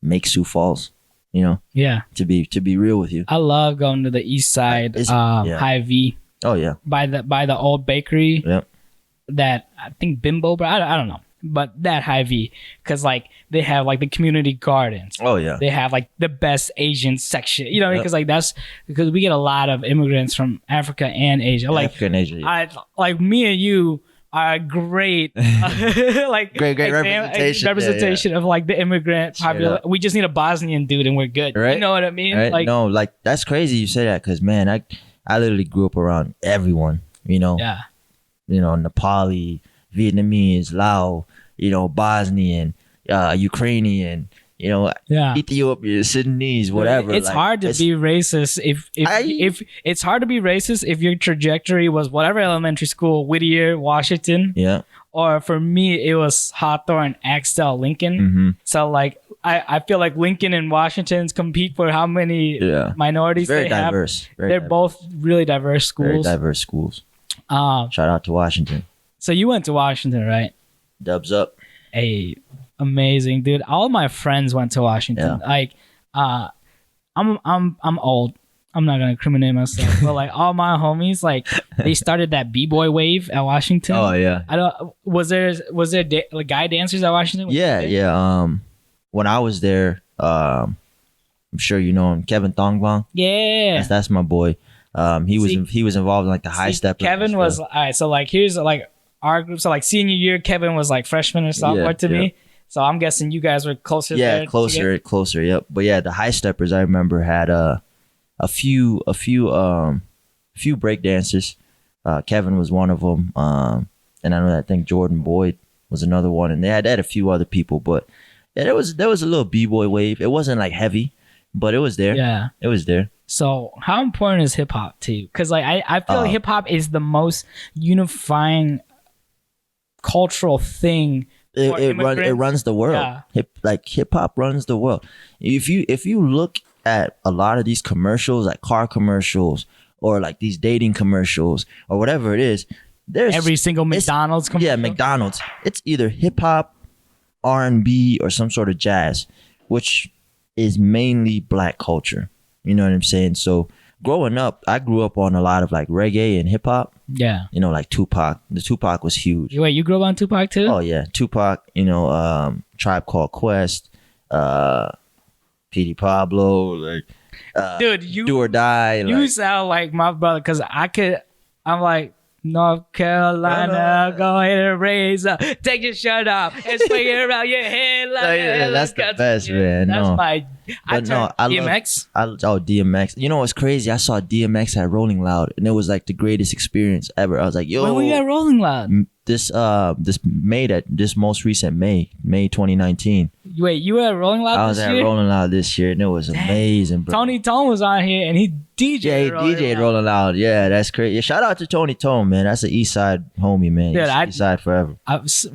make Sioux Falls, you know,
Yeah,
to be real with you.
I love going to the East Side,
yeah.
High V,
Oh yeah.
by the old bakery.
Yep.
That I think Bimbo, but I don't know. But that High V, because like they have like the community gardens.
Oh yeah.
They have like the best Asian section, you know, because like that's because we get a lot of immigrants from Africa and Asia. Like
Africa and Asia. Yeah.
like me and you are great, like
Great
representation of like the immigrant population. We just need a Bosnian dude and we're good.
Right.
You know what I mean?
Right?
Like
No, like that's crazy you say that, because man, I literally grew up around everyone. You know.
yeah,
You know, Nepali, Vietnamese, Lao, you know, Bosnian, Ukrainian, you know,
yeah.
Ethiopian, Sudanese, whatever.
It's
like,
hard to be racist if it's hard to be racist if your trajectory was whatever elementary school, Whittier, Washington,
Yeah.
or for me it was Hawthorne, Axtell, Lincoln.
Mm-hmm.
So like I feel like Lincoln and Washington's compete for how many minorities
Very
they have.
diverse.
They're both really diverse
very
schools.
diverse schools.
Um,
Shout out to Washington.
so you went to Washington, right?
Dubs up.
Hey, amazing, dude. All my friends went to Washington.
Yeah.
Like, I'm old. I'm not gonna incriminate myself, but like all my homies, like they started that b-boy wave at Washington.
Oh yeah.
I don't. Was there like guy dancers at Washington?
Yeah, yeah. When I was there, I'm sure you know him, Kevin Thongbong.
Yeah.
That's my boy. He was involved in like the high step.
Kevin was all right. So like here's like our group. So like senior year, Kevin was like freshman or sophomore to me. So I'm guessing you guys were closer.
Yeah,
there
closer. Yep. But yeah, the high steppers I remember had a few break dancers. Kevin was one of them. And I think Jordan Boyd was another one, and they had a few other people. But yeah, there was a little b-boy wave. It wasn't like heavy, but it was there.
Yeah,
it was there.
So how important is hip hop to you? Because like I feel like hip hop is the most unifying cultural thing.
It runs the world.
Yeah.
Hip hop runs the world. If you look at a lot of these commercials, like car commercials or like these dating commercials or whatever it is, there's
every single McDonald's commercial.
Yeah, McDonald's. It's either hip hop, R&B, or some sort of jazz, which is mainly black culture. You know what I'm saying? So growing up, I grew up on a lot of like reggae and hip hop.
Yeah.
You know, like Tupac. The Tupac was huge.
Wait, you grew up on Tupac too?
Oh yeah, Tupac. You know, Tribe Called Quest, P.D. Pablo, like,
dude, you
Do or Die.
You sound like my brother because I'm like, North Carolina, go ahead and raise up, take your shirt off and swing it around your head like
that's the best, man.
That's
no.
my. I DMX.
DMX. You know what's crazy? I saw DMX at Rolling Loud, and it was like the greatest experience ever. I was like, yo,
when were you at Rolling Loud?
This most recent May 2019.
Wait, you were at Rolling Loud?
I was at Rolling Loud this year, and it was amazing, bro.
Tony Tone was on here, and he DJ'd.
Yeah, he DJ'd Rolling Loud. Yeah, that's crazy. Yeah, shout out to Tony Tone, man. That's an East Side homie, man.
Dude,
East Side forever.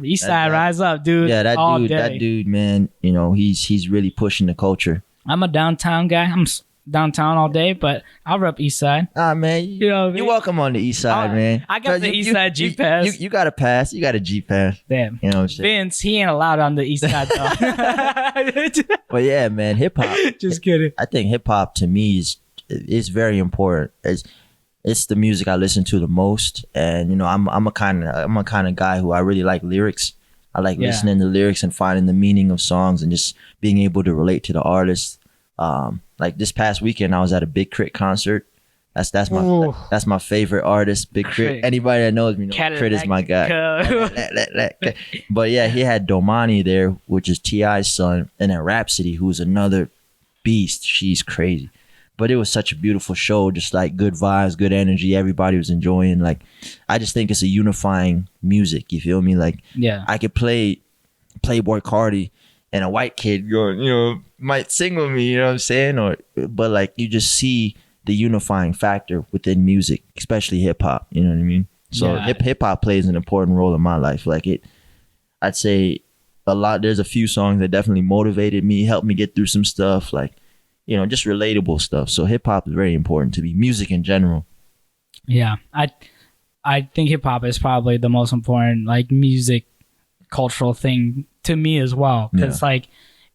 East Side rise up, dude.
Yeah, that dude, man. You know, he's really pushing the culture.
I'm a downtown guy. I'm downtown all day, but I'll rep East Side.
Man, you're welcome on the East Side, man.
I got the East Side G pass.
You got a pass. You got a G pass.
Damn.
You know what I'm saying?
Vince, he ain't allowed on the East Side though.
But yeah, man, hip hop.
Just kidding.
I think hip hop to me is very important. It's the music I listen to the most, and you know, I'm a kind of guy who I really like lyrics. I like listening to lyrics and finding the meaning of songs and just being able to relate to the artist. Like this past weekend, I was at a Big Crit concert. That's my favorite artist, Big Crit. Anybody that knows me knows Crit is my guy. But yeah, he had Domani there, which is T.I.'s son, and then Rhapsody, who's another beast. She's crazy. But it was such a beautiful show, just like good vibes, good energy. Everybody was enjoying. Like, I just think it's a unifying music. You feel me? Like,
yeah,
I could play Playboy Cardi, and a white kid, might sing with me. You know what I'm saying? But like, you just see the unifying factor within music, especially hip hop. You know what I mean? So hip hop plays an important role in my life. Like I'd say a lot. There's a few songs that definitely motivated me, helped me get through some stuff. Like, you know, just relatable stuff. So hip hop is very important to me. Music in general.
Yeah, I think hip hop is probably the most important like music cultural thing to me as well, because like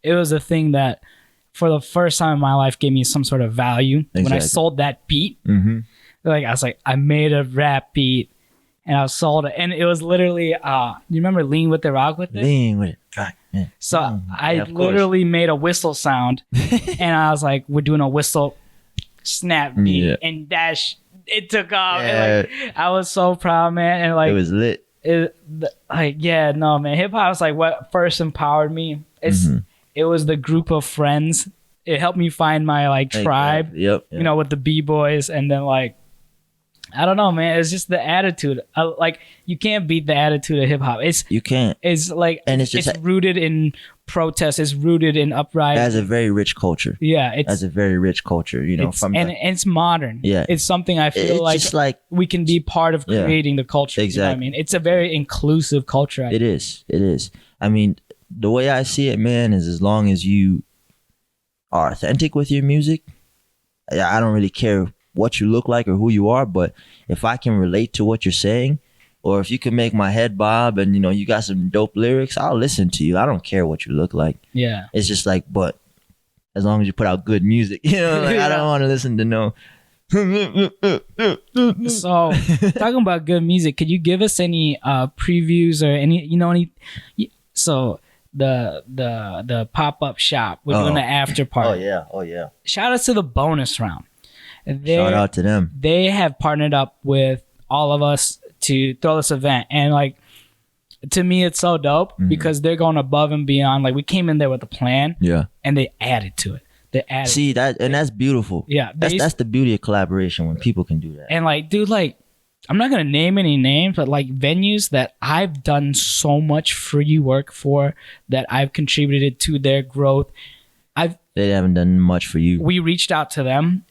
it was a thing that for the first time in my life gave me some sort of value. When I sold that beat. Like I was like, I made a rap beat and I sold it, and it was literally you remember Lean with the Rock with it?
Lean with it. Right. Yeah.
So I literally made a whistle sound and I was like, we're doing a whistle snap beat, and it took off. And like, I was so proud, man. And like,
it was lit.
Man, hip hop was like what first empowered me. It was the group of friends. It helped me find my like tribe. Yep. You know, with the b-boys, and then like, I don't know, man. It's just the attitude. Like, you can't beat the attitude of hip hop. You can't. It's like, and it's rooted in protest. It's rooted in uprising.
It has a very rich culture.
Yeah,
it has a very rich culture. You know,
and it's modern. Yeah, it's something I feel like we can be part of creating the culture. Exactly. You know what I mean, it's a very inclusive culture.
It is. I mean, the way I see it, man, is as long as you are authentic with your music, I don't really care what you look like or who you are, but if I can relate to what you're saying, or if you can make my head bob and, you know, you got some dope lyrics, I'll listen to you. I don't care what you look like. Yeah. It's just like, but as long as you put out good music, you know, like I don't want to listen to
So talking about good music, could you give us any previews or any so the pop-up shop, we're doing the after party.
Oh yeah.
Shout out to the bonus round.
Shout out to them.
They have partnered up with all of us to throw this event, and like, to me it's so dope because they're going above and beyond. Like, we came in there with a plan, and they added to it. They added.
See that, and that's beautiful.
Yeah,
that's the beauty of collaboration, when people can do that.
And like, dude, like, I'm not gonna name any names, but like, venues that I've done so much free work for, that I've contributed to their growth.
They haven't done much for you.
We reached out to them,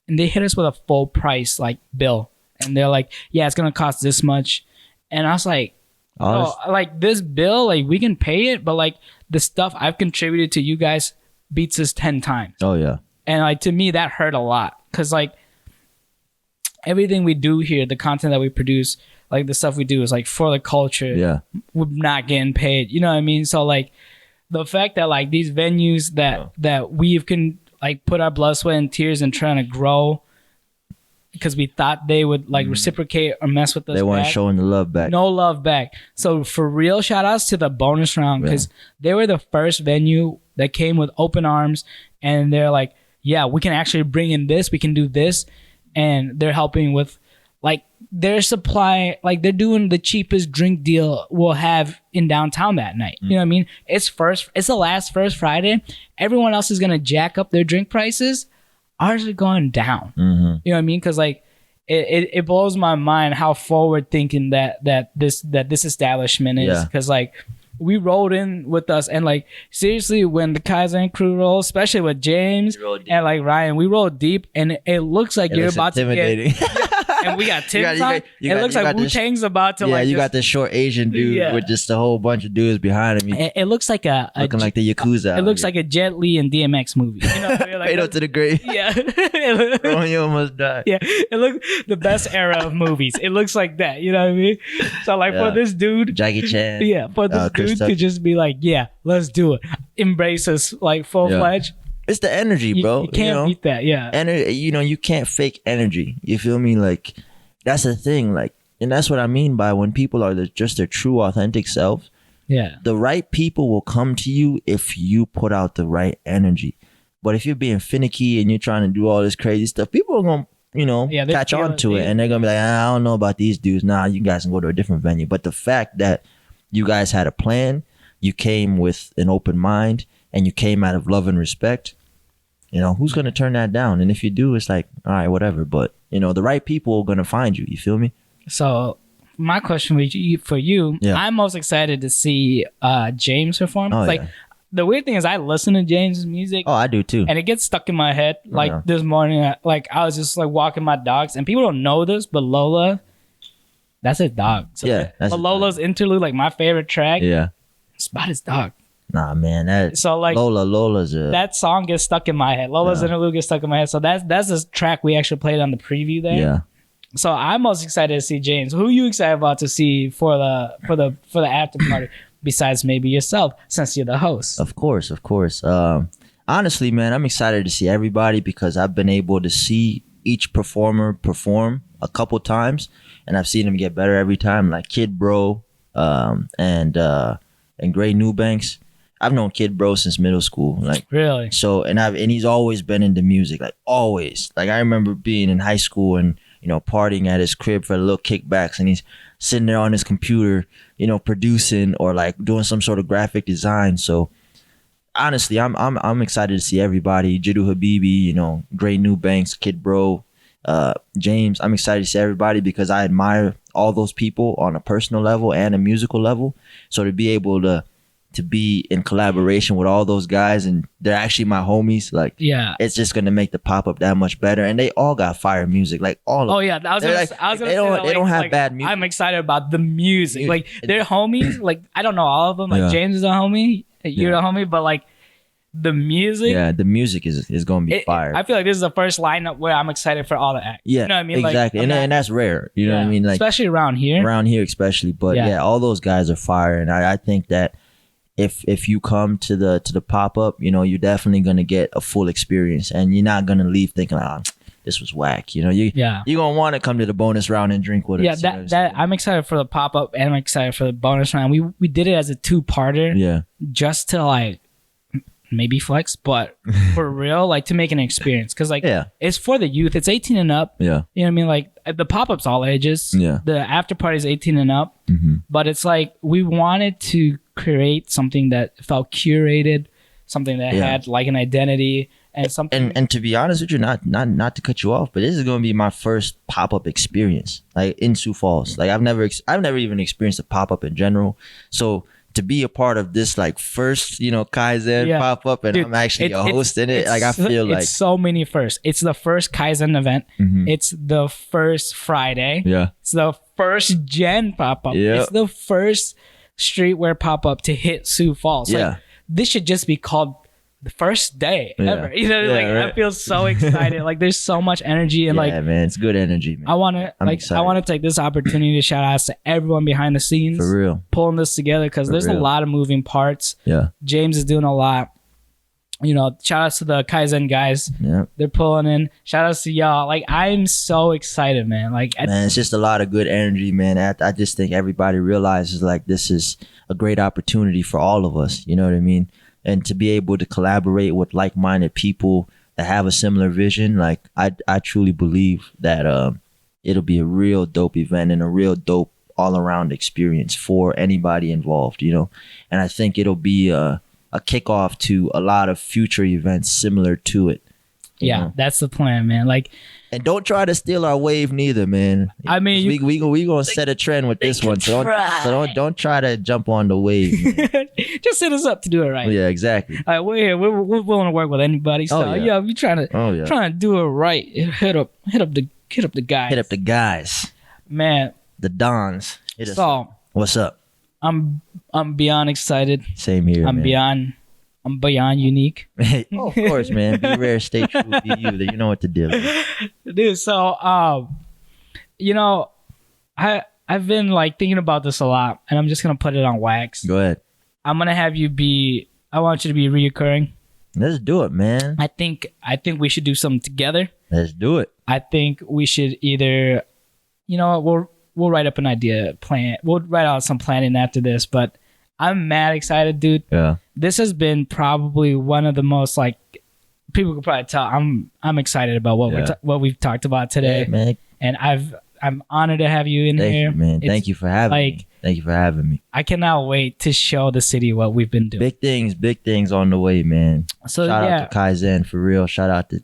and they hit us with a full price like bill, and they're like, "Yeah, it's gonna cost this much," and I was like, "Oh, like this bill, like we can pay it, but like the stuff I've contributed to you guys beats us 10 times."
Oh yeah.
And like, to me, that hurt a lot, because like, everything we do here, the content that we produce, like the stuff we do is like for the culture.
Yeah.
We're not getting paid. You know what I mean? So like, the fact that like these venues that we've like put our blood, sweat, and tears in trying to grow, because we thought they would like reciprocate or mess with us.
They weren't showing the love back.
No love back. So for real, shout outs to the bonus round, because they were the first venue that came with open arms, and they're like, yeah, we can actually bring in this, we can do this, and they're helping with like their supply, like they're doing the cheapest drink deal we'll have in downtown that night. You know what I mean? It's the last first Friday. Everyone else is gonna jack up their drink prices. Ours are going down. You know what I mean? Because like it blows my mind how forward thinking that this establishment is. Because like, we rolled in with us, and like, seriously, when the Kaiser and crew roll, especially with James and like Ryan, we rolled deep, and it looks like you're about to get. And we got Tim's on. It looks like Wu-Tang's about to
you got this short Asian dude with just a whole bunch of dudes behind him.
It looks like looking
like the Yakuza.
It looks like a Jet Li and DMX movie. You know, like,
Fade to the grave.
Yeah.
You almost died.
Yeah, it looks the best era of movies. It looks like that. You know what I mean? So like, for this dude,
Jackie Chan.
Yeah, for this dude to just be like, yeah, let's do it. Embrace us like full-fledged.
It's the energy, bro.
You can't beat that,
you can't fake energy. You feel me? Like, that's the thing. Like, and that's what I mean by when people are just their true, authentic self.
Yeah.
The right people will come to you if you put out the right energy. But if you're being finicky and you're trying to do all this crazy stuff, people are going to, catch on to it. And they're going to be like, I don't know about these dudes. Nah, you guys can go to a different venue. But the fact that you guys had a plan, you came with an open mind, and you came out of love and respect, who's going to turn that down? And if you do, it's like, all right, whatever. But, the right people are going to find you. You feel me?
So my question for you, I'm most excited to see James perform. The weird thing is, I listen to James' music.
Oh, I do too.
And it gets stuck in my head. Like this morning, I was just like walking my dogs, and people don't know this, but Lola, that's his dog. So but Lola's interlude, like my favorite track. Yeah. It's about his dog.
Nah, man. Lola's
that song gets stuck in my head. Lola's interlude gets stuck in my head. So that's a track we actually played on the preview there. Yeah. So I'm most excited to see James. Who are you excited about to see for the after party besides maybe yourself, since you're the host?
Of course. Honestly, man, I'm excited to see everybody, because I've been able to see each performer perform a couple times, and I've seen them get better every time. Like Kid Bro, and Gray Newbanks. I've known Kid Bro since middle school. Like,
really?
So, and he's always been into music, like always. Like, I remember being in high school and, partying at his crib for the little kickbacks, and he's sitting there on his computer, producing or like doing some sort of graphic design. So honestly, I'm excited to see everybody. Jiddu Habibi, Gray Newbanks, Kid Bro, James. I'm excited to see everybody, because I admire all those people on a personal level and a musical level. So to be able to be in collaboration with all those guys, and they're actually my homies, like, it's just gonna make the pop-up that much better. And they all got fire music, like all of them. They don't have bad music.
I'm excited about the music. Like, they're homies. Like, I don't know all of them. Like, James is a homie, you're a homie, but like, the music,
the music is gonna be fire.
I feel like this is the first lineup where I'm excited for all the acts.
Yeah,
you know what I mean?
Exactly.
Like,
and that's rare. You know what I mean? Like,
especially around here
especially. But all those guys are fire, and I think that if you come to the pop-up, you're definitely gonna get a full experience, and you're not gonna leave thinking, this was whack. You know, you're gonna want to come to the bonus round and drink with us.
Yeah, that I'm excited for the pop-up and I'm excited for the bonus round. We did it as a 2-parter.
Yeah.
Just to like maybe flex, but for real, like to make an experience. Cause like it's for the youth. It's 18 and up.
Yeah.
You know what I mean? Like the pop-up's all ages.
Yeah.
The after party is 18 and up.
Mm-hmm.
But it's like we wanted to create something that felt curated, something that had like an identity and something.
And to be honest with you, not to cut you off, but this is gonna be my first pop-up experience, like in Sioux Falls. Like I've never even experienced a pop-up in general. So to be a part of this like first, you know, Kaizen pop-up, and dude, I'm actually a host in it. Like I feel like
it's so many firsts. It's the first Kaizen event.
Mm-hmm.
It's the first Friday.
Yeah.
It's the first Gen pop-up.
Yeah.
It's the first streetwear pop-up to hit Sioux Falls.
Yeah.
Like, this should just be called the first day ever. You know, like right. I feel so excited. Like there's so much energy and like
man, it's good energy, man.
I want to take this opportunity to shout out to everyone behind the scenes
for real,
pulling this together, because there's a lot of moving parts.
Yeah, James
is doing a lot. You know, shout outs to the Kaizen guys.
Yeah, they're
pulling in. Shout outs to y'all. Like I'm so excited, man. Like
man, it's just a lot of good energy, man. I just think everybody realizes like this is a great opportunity for all of us. You know what I mean? And to be able to collaborate with like-minded people that have a similar vision, like I truly believe that it'll be a real dope event and a real dope all-around experience for anybody involved, you know. And I think it'll be a kickoff to a lot of future events similar to it.
Yeah, know? That's the plan, man. Like,
and don't try to steal our wave neither, man.
I mean,
we gonna set a trend with this one, so don't try to jump on the wave.
Just set us up to do it right.
Yeah, exactly.
All right, we're here. We're willing to work with anybody. So yeah, we trying to do it right. Hit up the guys.
Hit up the guys,
man.
The Dons.
So
what's up?
I'm beyond excited.
Same here.
I'm beyond unique.
Oh, of course, man. Be rare, stay true, be you. You know what to do.
Dude, so you know, I've been like thinking about this a lot, and I'm just gonna put it on wax.
Go ahead.
I'm gonna have you be. I want you to be reoccurring.
Let's do it, man.
I think we should do something together.
Let's do it.
I think we should either, you know, we'll write up an idea plan. We'll write out some planning after this, but I'm mad excited, dude.
Yeah.
This has been probably one of the most like people could probably tell. I'm excited about what we've talked about today,
man. And
I'm honored to have you in here,
man. Thank you for having me. Thank you for having me.
I cannot wait to show the city what we've been doing.
Big things on the way, man.
So
shout out to Kaizen for real. Shout out to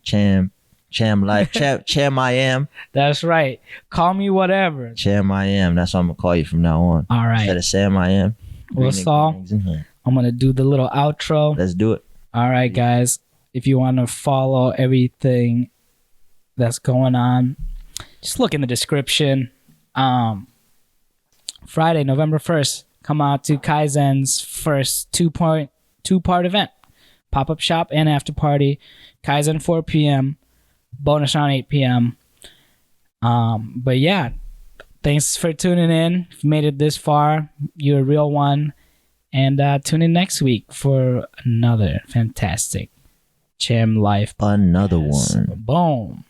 CHAMLIFE. Cham I am.
That's right. Call me whatever.
Cham I am. That's what I'm gonna call you from now on.
All right.
Instead of Sam I am.
Well, Saul, I'm going to do the little outro.
Let's do it.
All right, guys. If you want to follow everything that's going on, just look in the description. Friday, November 1st, come out to Kaizen's first two-part event. Pop-up shop and after party. Kaizen 4 p.m. Bonus round 8 p.m. But yeah. Thanks for tuning in. If you made it this far, you're a real one. And tune in next week for another fantastic CHAMLIFE.
Another one.
Boom.